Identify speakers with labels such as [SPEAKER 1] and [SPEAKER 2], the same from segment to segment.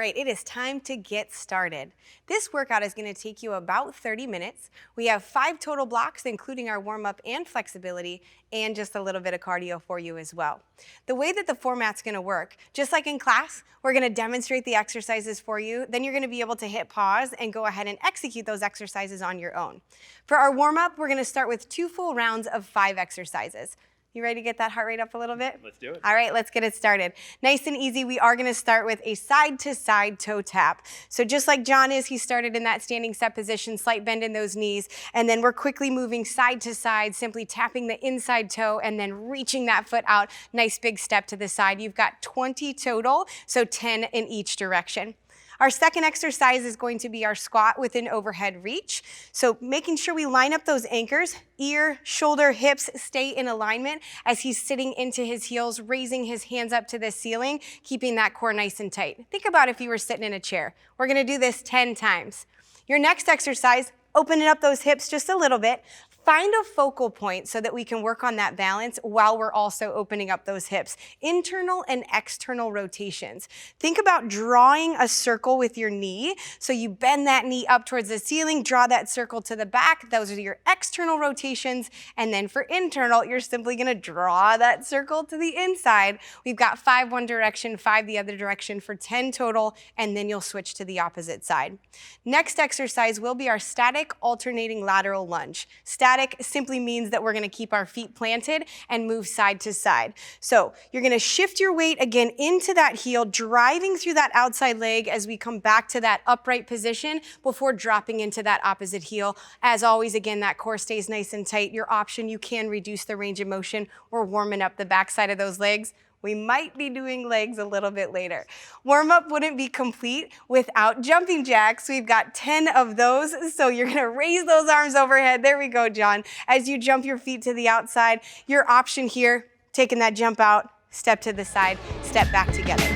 [SPEAKER 1] right, it is time to get started. This workout is going to take you about 30 minutes. We have 5 total blocks, including our warm-up and flexibility, and just a little bit of cardio for you as well. The way that the format's going to work, just like in class, we're going to demonstrate the exercises for you, then you're going to be able to hit pause and go ahead and execute those exercises on your own. For our warm-up, we're going to start with 2 full rounds of 5 exercises. You ready to get that heart rate up a little bit?
[SPEAKER 2] Let's do it.
[SPEAKER 1] All right, let's get it started. Nice and easy, we are gonna start with a side-to-side toe tap. So just like John is, he started in that standing set position, slight bend in those knees, and then we're quickly moving side to side, simply tapping the inside toe and then reaching that foot out. Nice big step to the side. You've got 20 total, so 10 in each direction. Our second exercise is going to be our squat with an overhead reach. So making sure we line up those anchors, ear, shoulder, hips stay in alignment as he's sitting into his heels, raising his hands up to the ceiling, keeping that core nice and tight. Think about if you were sitting in a chair. We're gonna do this 10 times. Your next exercise, opening up those hips just a little bit. Find a focal point so that we can work on that balance while we're also opening up those hips. Internal and external rotations. Think about drawing a circle with your knee. So you bend that knee up towards the ceiling, draw that circle to the back. Those are your external rotations. And then for internal, you're simply gonna draw that circle to the inside. We've got 5 one direction, 5 the other direction for 10 total, and then you'll switch to the opposite side. Next exercise will be our static alternating lateral lunge. Static simply means that we're going to keep our feet planted and move side to side. So you're going to shift your weight again into that heel, driving through that outside leg as we come back to that upright position before dropping into that opposite heel. As always, again, that core stays nice and tight. Your option, you can reduce the range of motion. We're warming up the backside of those legs. We might be doing legs a little bit later. Warm-up wouldn't be complete without jumping jacks. We've got 10 of those, so you're gonna raise those arms overhead. There we go, John. As you jump your feet to the outside, your option here, taking that jump out, step to the side, step back together.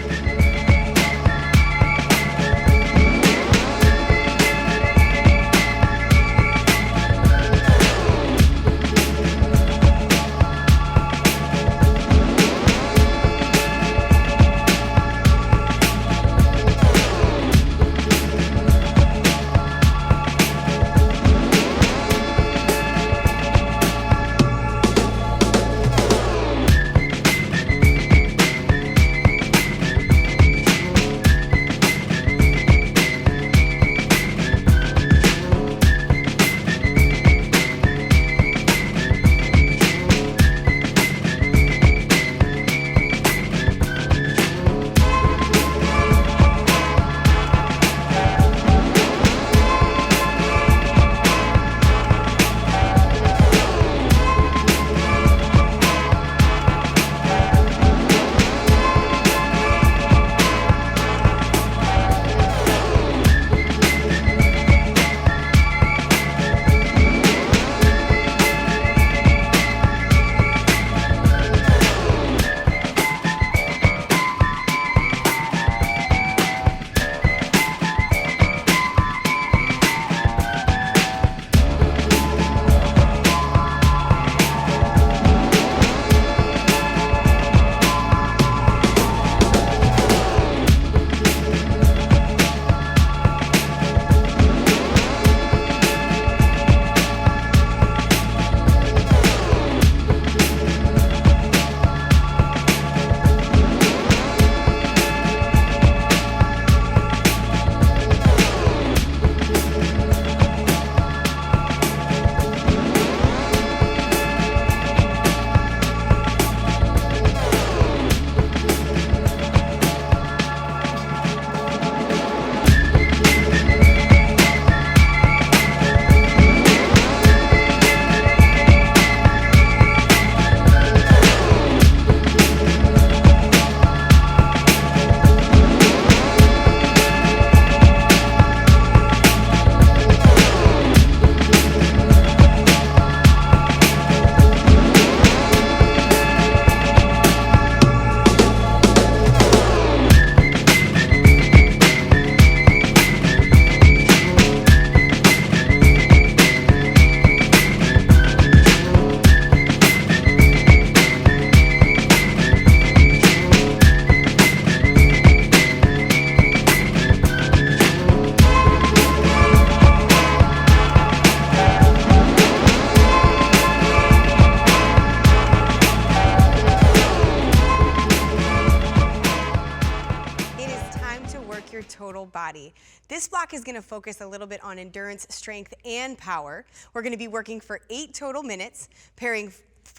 [SPEAKER 1] total body. This block is gonna focus a little bit on endurance, strength, and power. We're gonna be working for 8 total minutes, pairing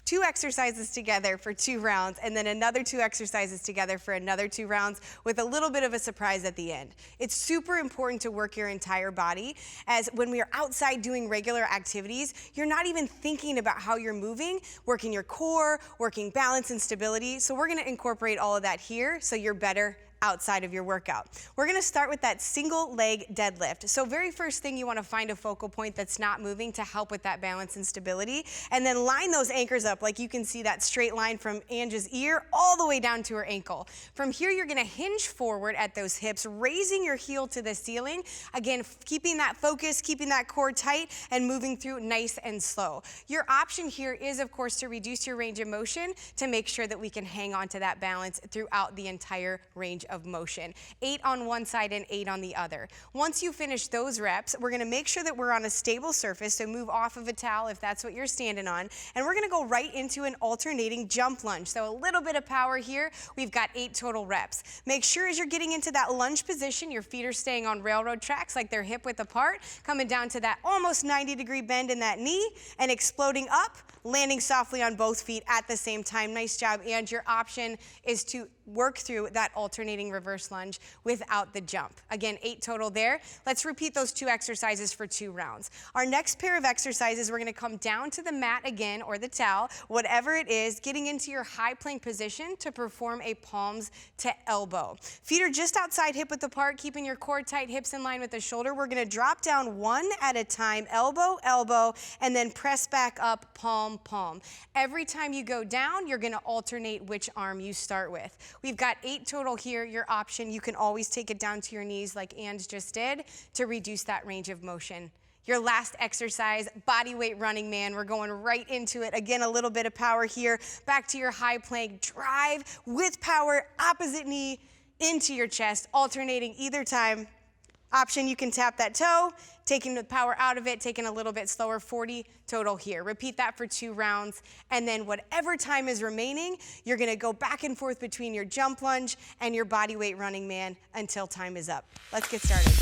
[SPEAKER 1] 2 exercises together for 2 rounds, and then another 2 exercises together for another 2 rounds with a little bit of a surprise at the end. It's super important to work your entire body, as when we are outside doing regular activities, you're not even thinking about how you're moving, working your core, working balance and stability. So we're gonna incorporate all of that here so you're better outside of your workout. We're gonna start with that single leg deadlift. So very first thing, you wanna find a focal point that's not moving to help with that balance and stability, and then line those anchors up. Like you can see that straight line from Angie's ear all the way down to her ankle. From here, you're gonna hinge forward at those hips, raising your heel to the ceiling. Again, keeping that focus, keeping that core tight, and moving through nice and slow. Your option here is, of course, to reduce your range of motion to make sure that we can hang on to that balance throughout the entire range of motion. 8 on one side and 8 on the other. Once you finish those reps, we're gonna make sure that we're on a stable surface, so move off of a towel if that's what you're standing on, and we're gonna go right into an alternating jump lunge. So a little bit of power here. We've got 8 total reps. Make sure as you're getting into that lunge position, your feet are staying on railroad tracks like they're hip width apart, coming down to that almost 90-degree bend in that knee, and exploding up, landing softly on both feet at the same time. Nice job. And your option is to work through that alternating reverse lunge without the jump. Again, 8 total there. Let's repeat those 2 exercises for 2 rounds. Our next pair of exercises, we're gonna come down to the mat again, or the towel, whatever it is, getting into your high plank position to perform a palms to elbow. Feet are just outside hip width apart, keeping your core tight, hips in line with the shoulder. We're gonna drop down 1 at a time, elbow, elbow, and then press back up, palm, palm. Every time you go down, you're gonna alternate which arm you start with. We've got 8 total here. Your option, you can always take it down to your knees like Ange just did to reduce that range of motion. Your last exercise, body weight running man. We're going right into it. Again, a little bit of power here. Back to your high plank. Drive with power, opposite knee into your chest, alternating either time. Option, you can tap that toe, taking the power out of it, taking a little bit slower, 40 total here. Repeat that for 2 rounds, and then whatever time is remaining, you're gonna go back and forth between your jump lunge and your body weight running man until time is up. Let's get started.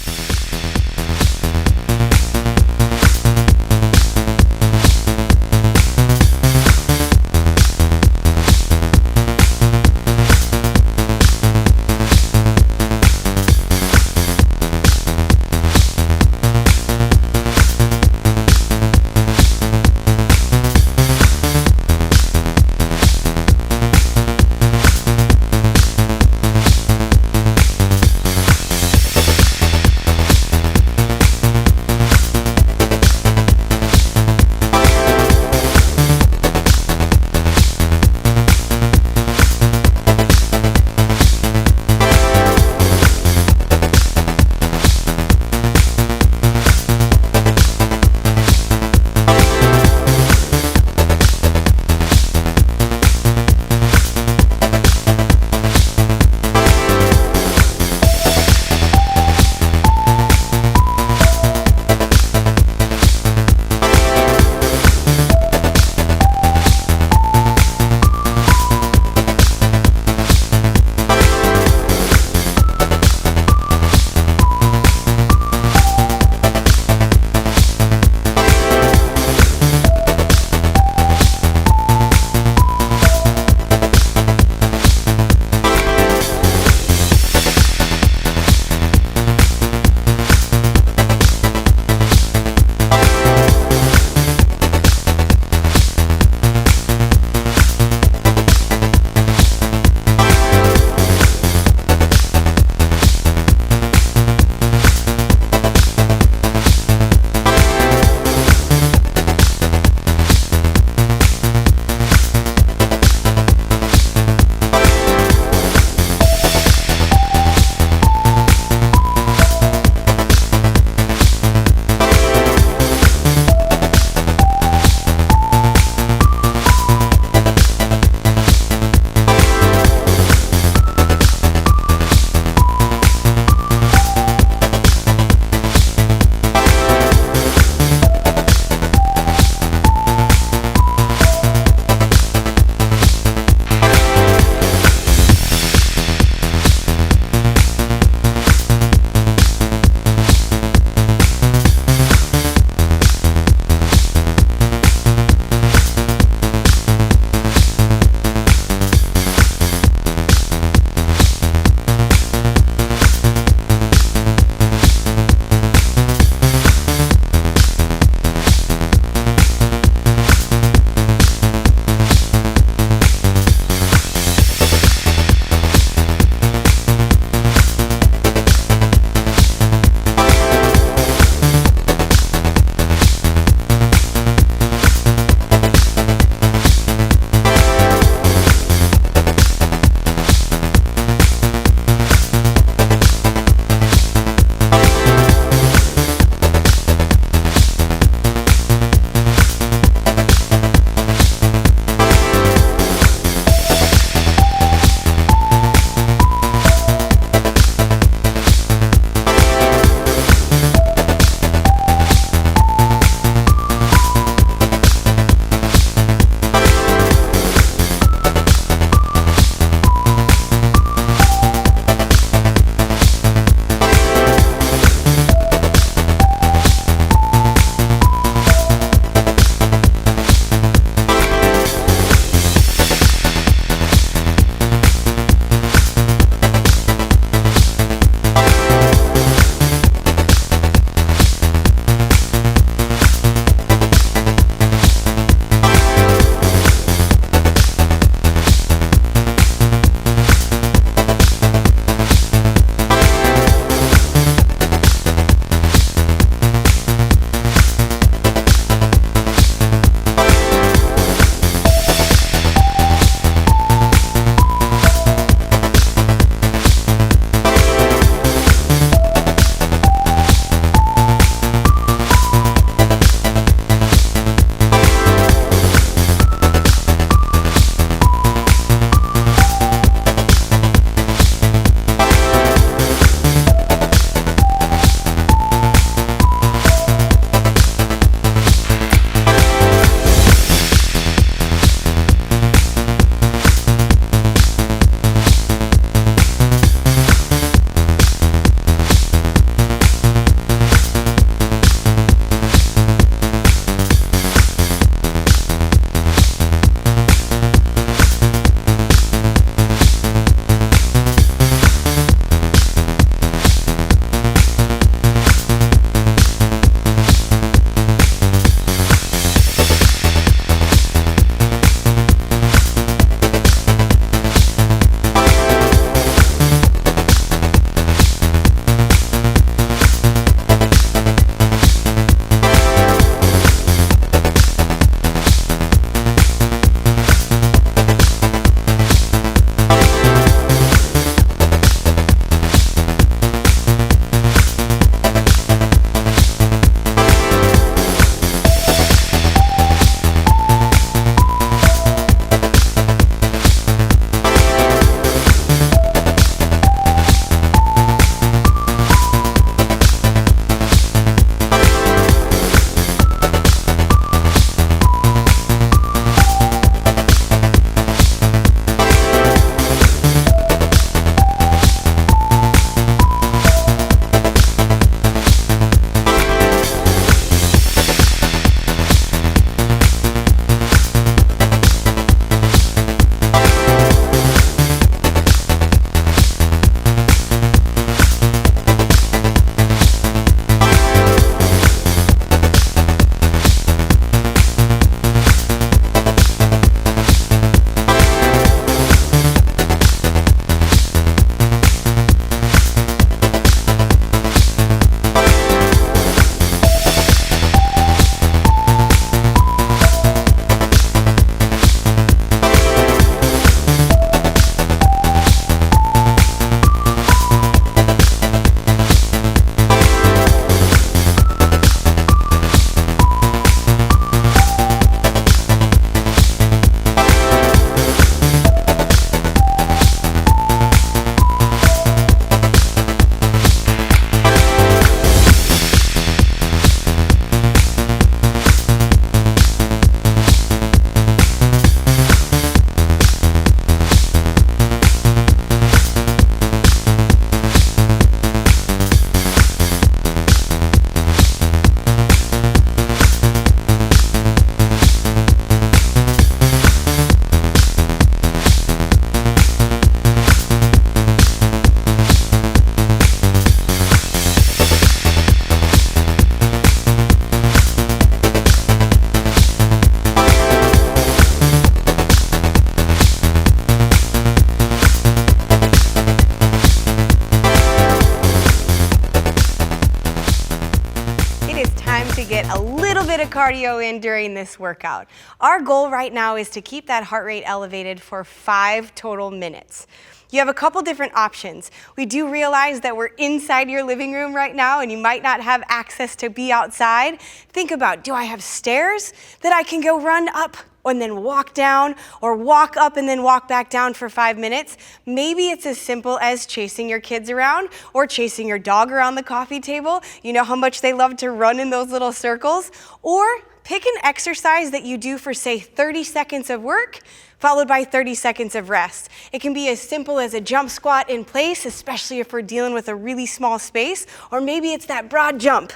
[SPEAKER 1] of cardio in during this workout. Our goal right now is to keep that heart rate elevated for 5 total minutes. You have a couple different options. We do realize that we're inside your living room right now and you might not have access to be outside. Think about, do I have stairs that I can go run up and then walk down, or walk up and then walk back down for 5 minutes? Maybe it's as simple as chasing your kids around or chasing your dog around the coffee table. You know how much they love to run in those little circles? Or pick an exercise that you do for, say, 30 seconds of work, followed by 30 seconds of rest. It can be as simple as a jump squat in place, especially if we're dealing with a really small space, or maybe it's that broad jump,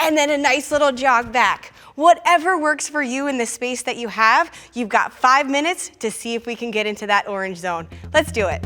[SPEAKER 1] and then a nice little jog back. Whatever works for you in the space that you have, you've got 5 minutes to see if we can get into that orange zone. Let's do it.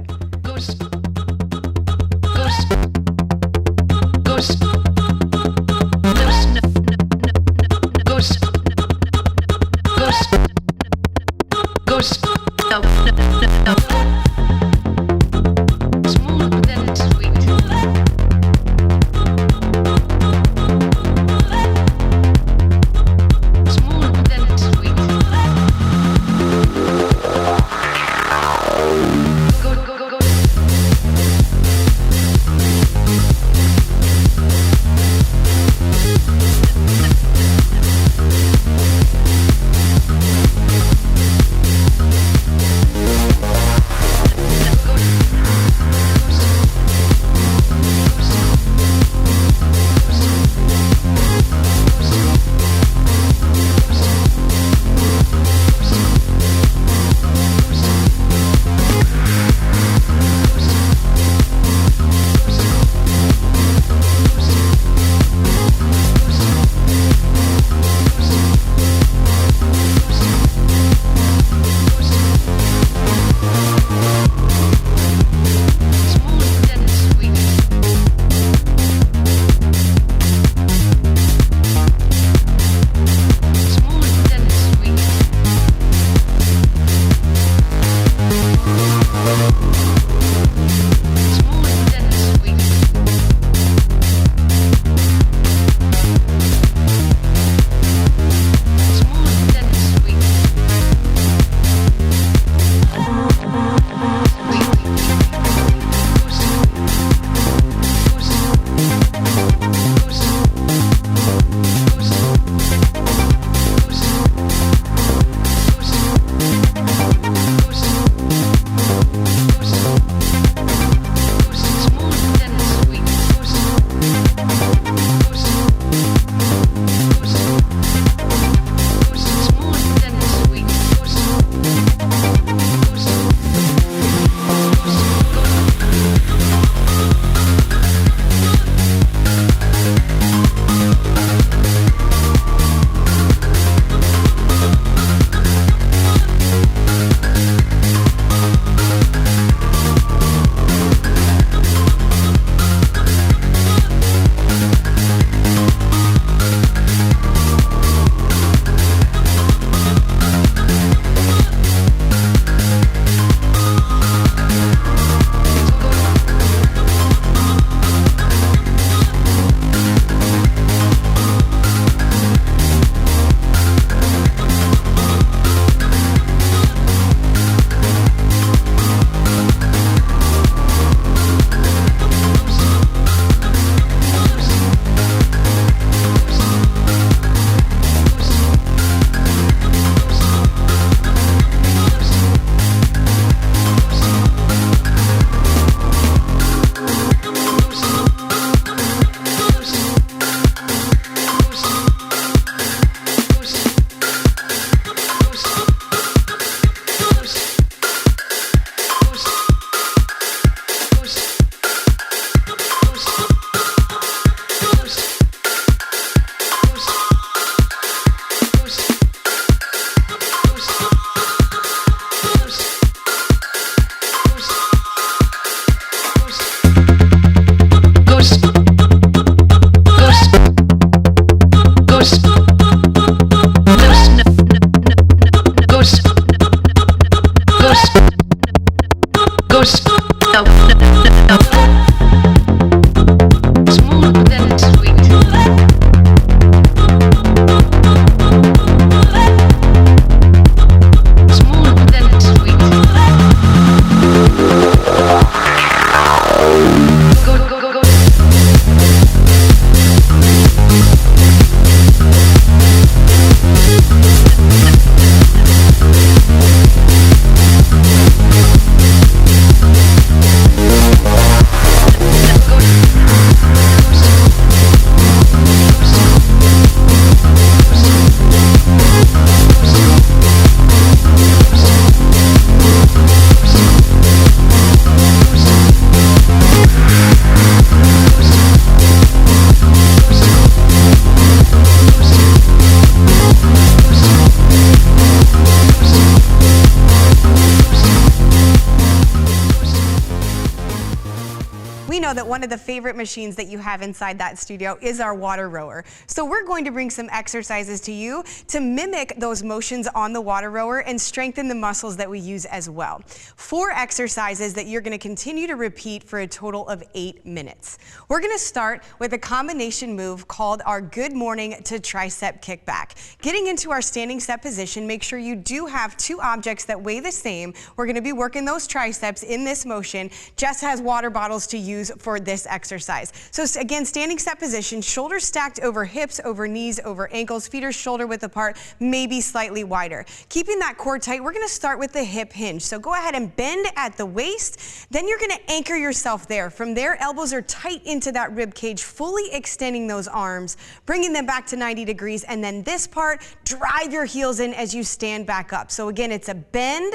[SPEAKER 1] know that one of the favorite machines that you have inside that studio is our water rower. So we're going to bring some exercises to you to mimic those motions on the water rower and strengthen the muscles that we use as well. 4 exercises that you're going to continue to repeat for a total of 8 minutes. We're going to start with a combination move called our good morning to tricep kickback. Getting into our standing set position, make sure you do have 2 objects that weigh the same. We're going to be working those triceps in this motion. Jess has water bottles to use for this exercise. So again, standing set position, shoulders stacked over hips, over knees, over ankles, feet are shoulder width apart, maybe slightly wider. Keeping that core tight, we're going to start with the hip hinge. So go ahead and bend at the waist. Then you're going to anchor yourself there. From there, elbows are tight into that rib cage, fully extending those arms, bringing them back to 90 degrees. And then this part, drive your heels in as you stand back up. So again, it's a bend,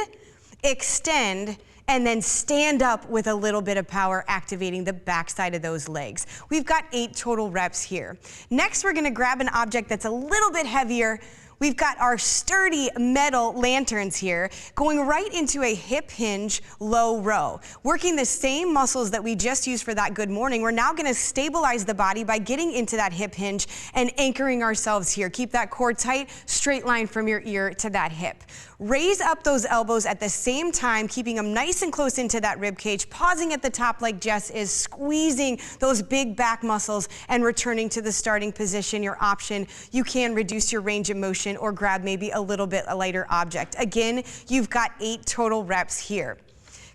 [SPEAKER 1] extend, and then stand up with a little bit of power, activating the backside of those legs. We've got 8 total reps here. Next, we're gonna grab an object that's a little bit heavier. We've got our sturdy metal lanterns here, going right into a hip hinge low row. Working the same muscles that we just used for that good morning, we're now gonna stabilize the body by getting into that hip hinge and anchoring ourselves here. Keep that core tight, straight line from your ear to that hip. Raise up those elbows at the same time, keeping them nice and close into that rib cage, pausing at the top like Jess is, squeezing those big back muscles and returning to the starting position. Your option, you can reduce your range of motion or grab maybe a little bit a lighter object. Again, you've got 8 total reps here.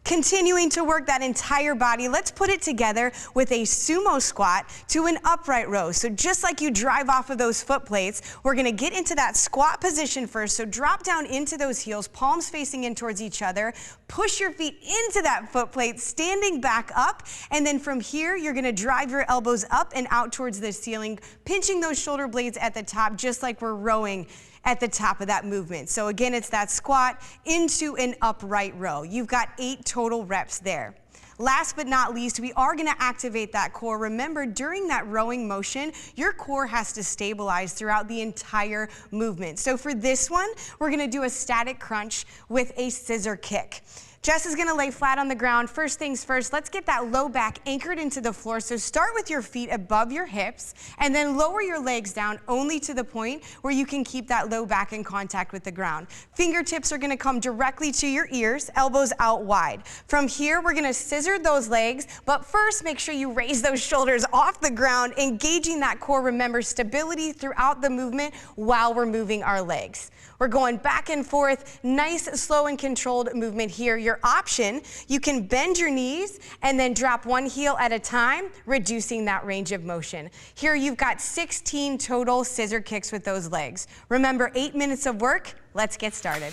[SPEAKER 1] Continuing to work that entire body, let's put it together with a sumo squat to an upright row. So just like you drive off of those foot plates, we're gonna get into that squat position first. So drop down into those heels, palms facing in towards each other, push your feet into that foot plate, standing back up. And then from here, you're gonna drive your elbows up and out towards the ceiling, pinching those shoulder blades at the top, just like we're rowing at the top of that movement. So again, it's that squat into an upright row. You've got 8 total reps there. Last but not least, we are gonna activate that core. Remember, during that rowing motion, your core has to stabilize throughout the entire movement. So for this one, we're gonna do a static crunch with a scissor kick. Jess is gonna lay flat on the ground. First things first, let's get that low back anchored into the floor. So start with your feet above your hips and then lower your legs down only to the point where you can keep that low back in contact with the ground. Fingertips are gonna come directly to your ears, elbows out wide. From here, we're gonna scissor those legs, but first make sure you raise those shoulders off the ground, engaging that core. Remember, stability throughout the movement while we're moving our legs. We're going back and forth, nice, slow and controlled movement here. Your option, you can bend your knees and then drop one heel at a time, reducing that range of motion. Here you've got 16 total scissor kicks with those legs. Remember, 8 minutes of work. Let's get started.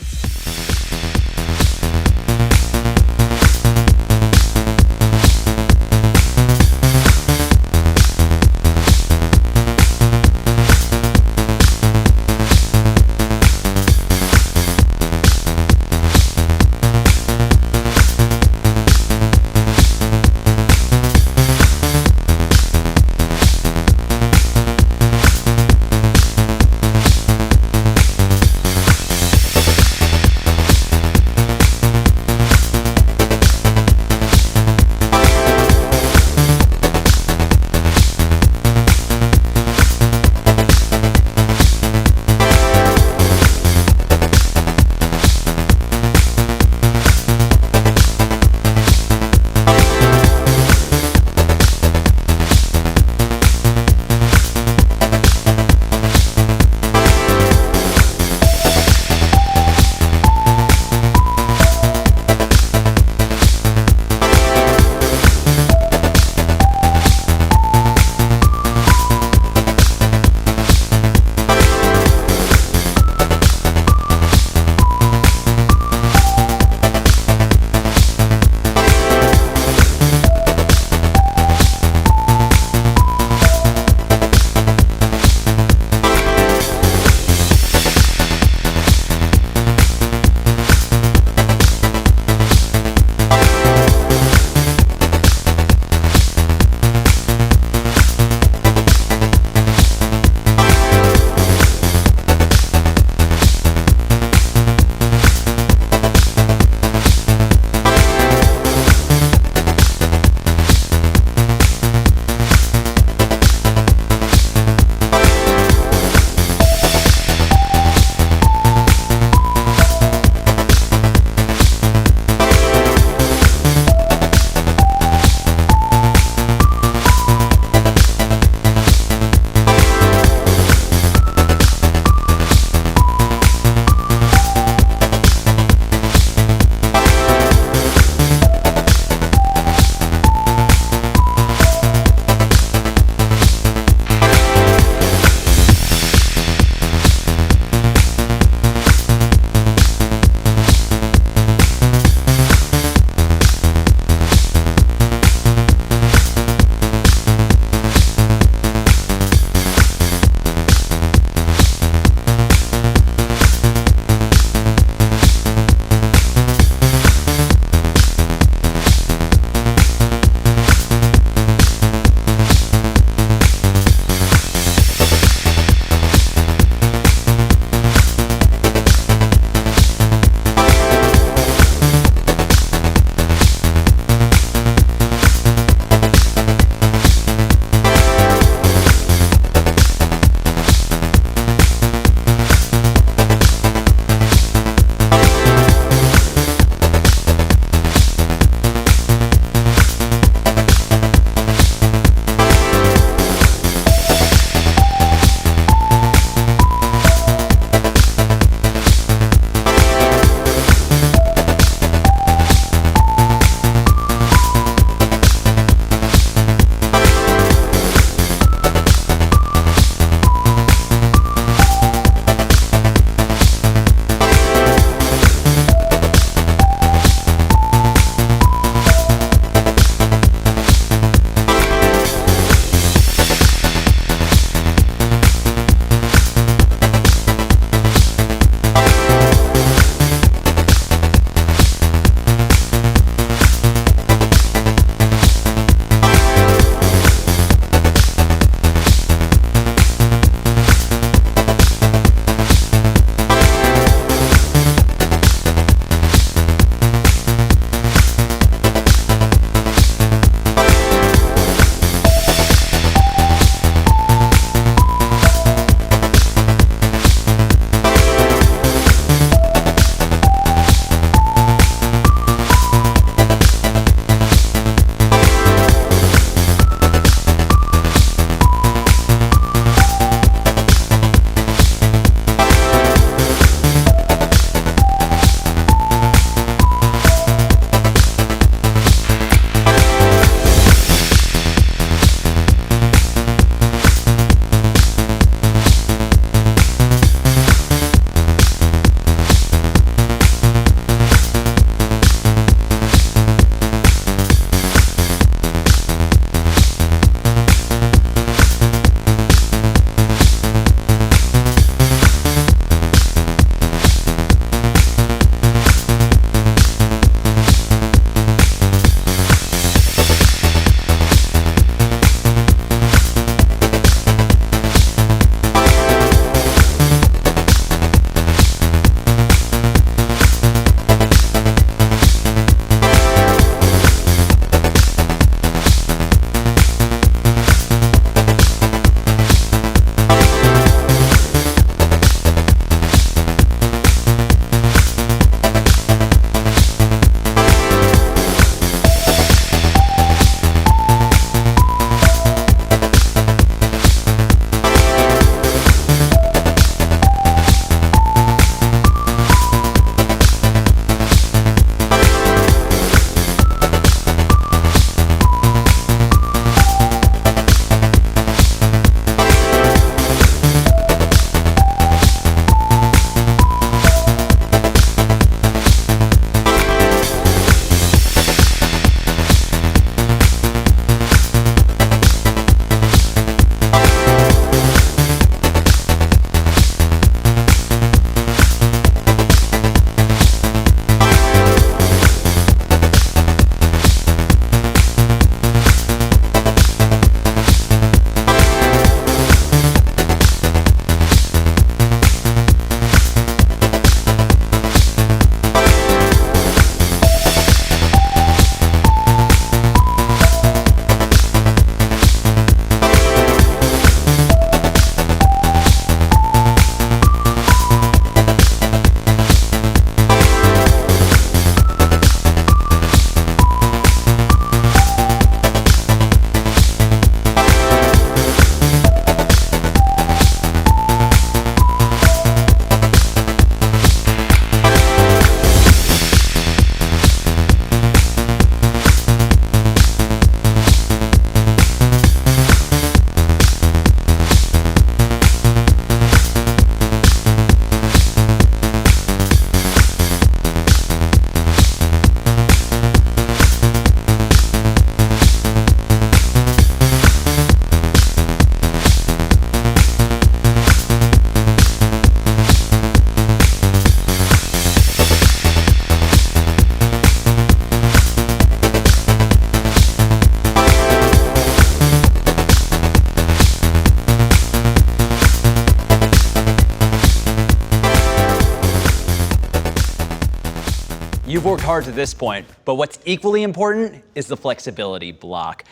[SPEAKER 2] we've worked hard to this point, but what's equally important is the flexibility block.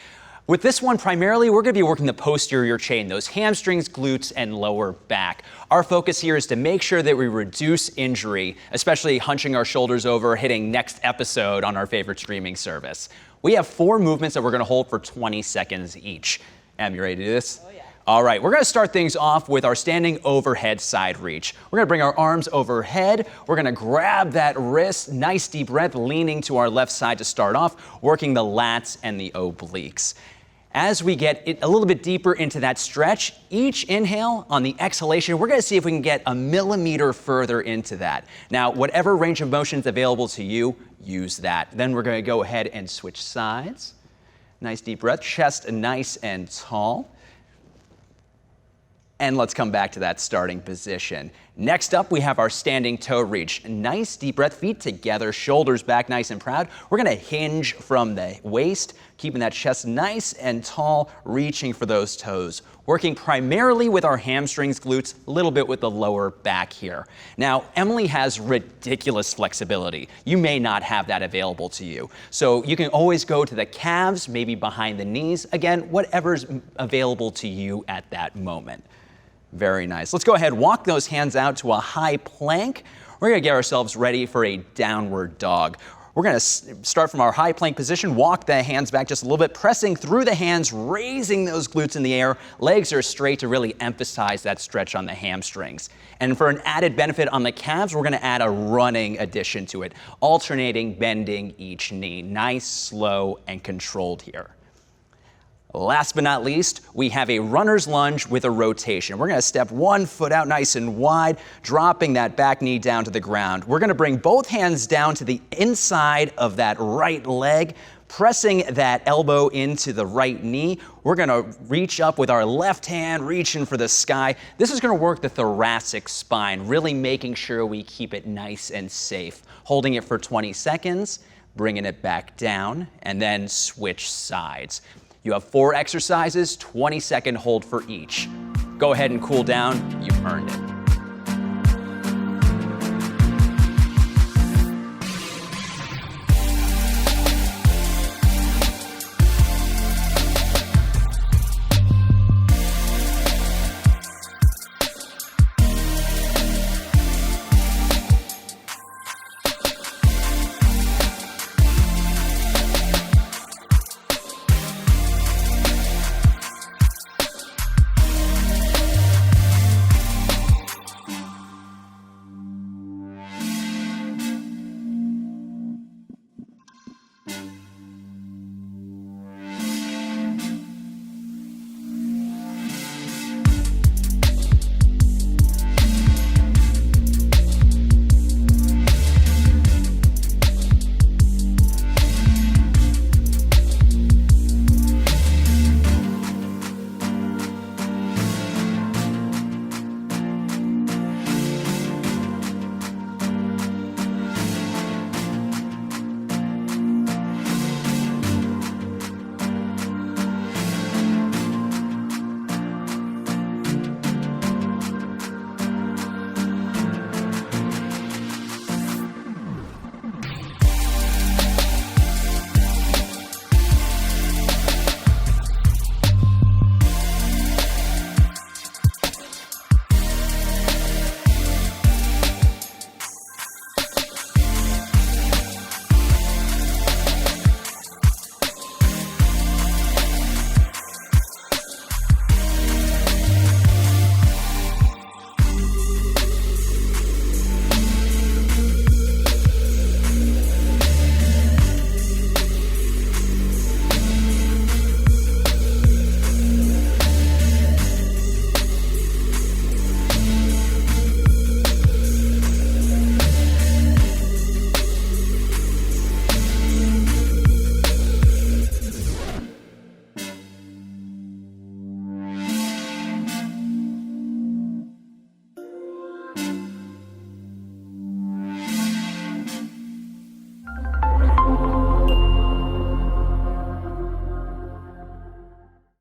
[SPEAKER 2] With this one, primarily, we're going to be working the posterior chain, those hamstrings, glutes, and lower back. Our focus here is to make sure that we reduce injury, especially hunching our shoulders over, hitting next episode on our favorite streaming service. We have 4 movements that we're going to hold for 20 seconds each. Em, you ready to do this? Oh, yeah. All right, we're going to start things off with our standing overhead side reach. We're going to bring our arms overhead. We're going to grab that wrist, nice deep breath, leaning to our left side to start off, working the lats and the obliques. As we get a little bit deeper into that stretch, each inhale on the exhalation, we're going to see if we can get a millimeter further into that. Now, whatever range of motion is available to you, use that. Then we're going to go ahead and switch sides. Nice deep breath, chest nice and tall. And let's come back to that starting position. Next up, we have our standing toe reach. Nice deep breath, feet together, shoulders back nice and proud. We're gonna hinge from the waist, keeping that chest nice and tall, reaching for those toes. Working primarily with our hamstrings, glutes, a little bit with the lower back here. Now, Emily has ridiculous flexibility. You may not have that available to you. So you can always go to the calves, maybe behind the knees. Again, whatever's available to you at that moment. Very nice. Let's go ahead, walk those hands out to a high plank. We're gonna get ourselves ready for a downward dog. We're gonna start from our high plank position, walk the hands back just a little bit, pressing through the hands, raising those glutes in the air. Legs are straight to really emphasize that stretch on the hamstrings. And for an added benefit on the calves, we're gonna add a running addition to it, alternating, bending each knee. Nice, slow, and controlled here. Last but not least, we have a runner's lunge with a rotation. We're gonna step one foot out nice and wide, dropping that back knee down to the ground. We're gonna bring both hands down to the inside of that right leg, pressing that elbow into the right knee. We're gonna reach up with our left hand, reaching for the sky. This is gonna work the thoracic spine, really making sure we keep it nice and safe. Holding it for 20 seconds, bringing it back down, and then switch sides. You have 4 exercises, 20-second hold for each. Go ahead and cool down, you've earned it.